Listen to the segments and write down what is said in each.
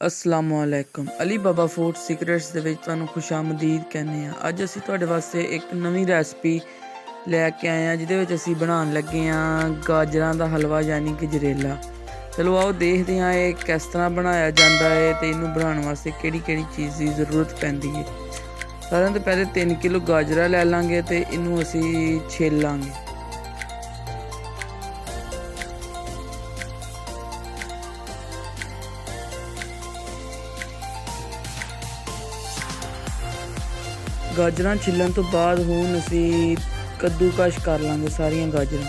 अस्सलामुअलैकुम अली बाबा food secrets ਦੇ ਵਿੱਚ ਤੁਹਾਨੂੰ ਖੁਸ਼ਾਮਦੀਦ ਕਹਿੰਦੇ ਆ। ਅੱਜ ਅਸੀਂ ਤੁਹਾਡੇ ਵਾਸਤੇ ਇੱਕ ਨਵੀਂ ਰੈਸਪੀ ਲੈ ਕੇ ਆਏ ਆ ਜਿਹਦੇ ਵਿੱਚ ਅਸੀਂ ਬਣਾਉਣ ਲੱਗੇ ਆ ਗਾਜਰਾਂ ਦਾ ਹਲਵਾ ਯਾਨੀ ਕਿ ਜਰੇਲਾ। ਚਲੋ ਆਓ ਦੇਖਦੇ ਹਾਂ ਇਹ ਕਿਸ ਤਰ੍ਹਾਂ ਬਣਾਇਆ ਜਾਂਦਾ ਹੈ ਤੇ ਇਹਨੂੰ ਬਣਾਉਣ ਵਾਸਤੇ ਕਿਹੜੀ ਚੀਜ਼ ਦੀ ਜ਼ਰੂਰਤ ਪੈਂਦੀ ਹੈ। ਸਾਰਿਆਂ ਤੋਂ ਪਹਿਲੇ 3 ਕਿਲੋ ਗਾਜਰਾਂ ਲੈ ਲਾਂਗੇ ਤੇ ਇਹਨੂੰ ਅਸੀਂ ਛਿੱਲ ਲਾਂਗੇ। गाजर छिलन तो बाद हुण असी कद्दूकश कर लांगे सारिया गाजर।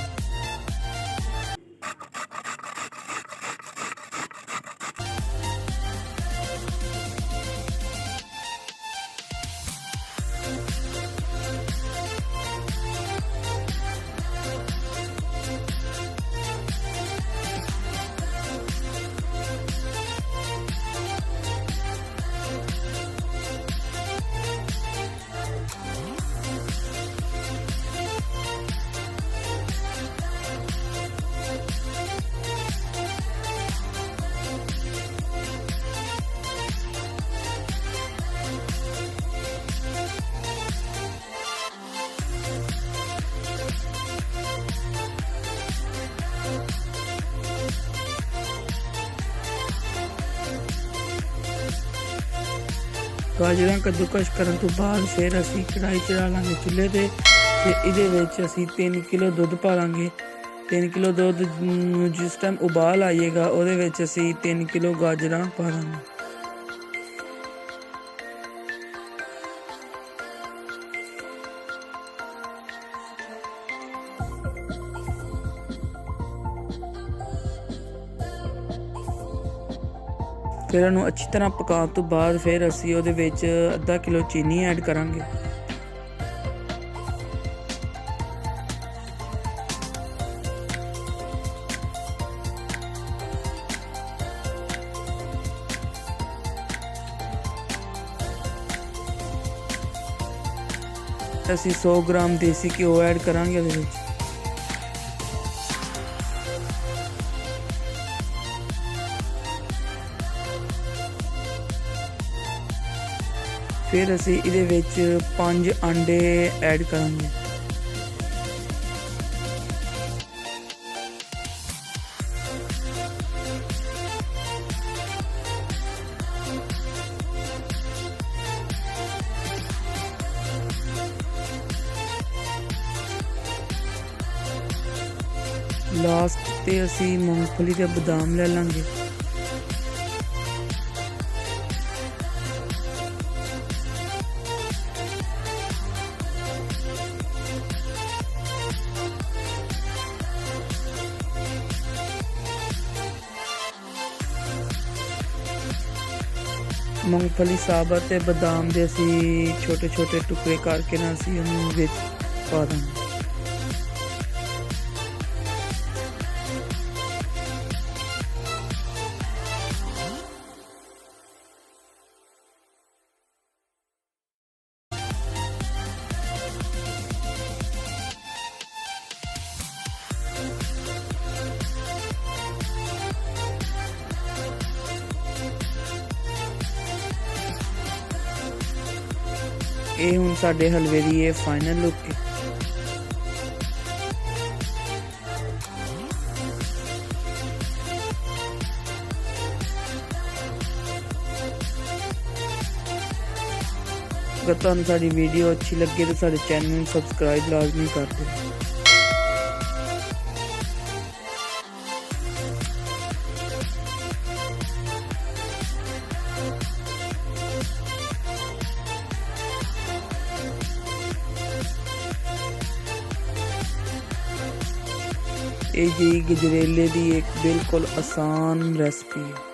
गाजर कद्दूकश करने तो बाद फिर असी कढ़ाई चढ़ा लांगे चूल्हे ते इहदे विच असी 3 किलो दुध पा लांगे। 3 किलो दुध जिस टाइम उबाल आएगा उहदे विच असी 3 किलो गाजर पा लांगे। फिर इन्हूं अच्छी तरह पकाने तो बाद फिर असी उहदे विच आधा किलो चीनी ऐड करांगे। असी 100 ग्राम देसी घ्यो ऐड करांगे उहदे विच। फिर असी इहदे विच 5 अंडे ऐड करांगे। लास्ट ते असी मूंगफली ते बादाम ले लांगे। मूंगफली साबत ते बादाम दे असी छोटे छोटे टुकड़े करके ना असी उन्हें विच पा देंगे। ਇਹ ਹੁਣ ਸਾਡੇ ਹਲਵੇ ਦੀ ਇਹ ਫਾਈਨਲ ਲੁੱਕ ਹੈ। ਅਗਰ ਤੁਹਾਨੂੰ ਸਾਡੀ ਵੀਡੀਓ ਅੱਛੀ ਲੱਗੇ ਤਾਂ ਸਾਡੇ ਚੈਨਲ ਨੂੰ ਸਬਸਕ੍ਰਾਈਬ ਲਾਜ਼ਮੀ ਕਰ ਦਿਓ। ये जी गजरेले की एक बिल्कुल आसान रेसिपी है।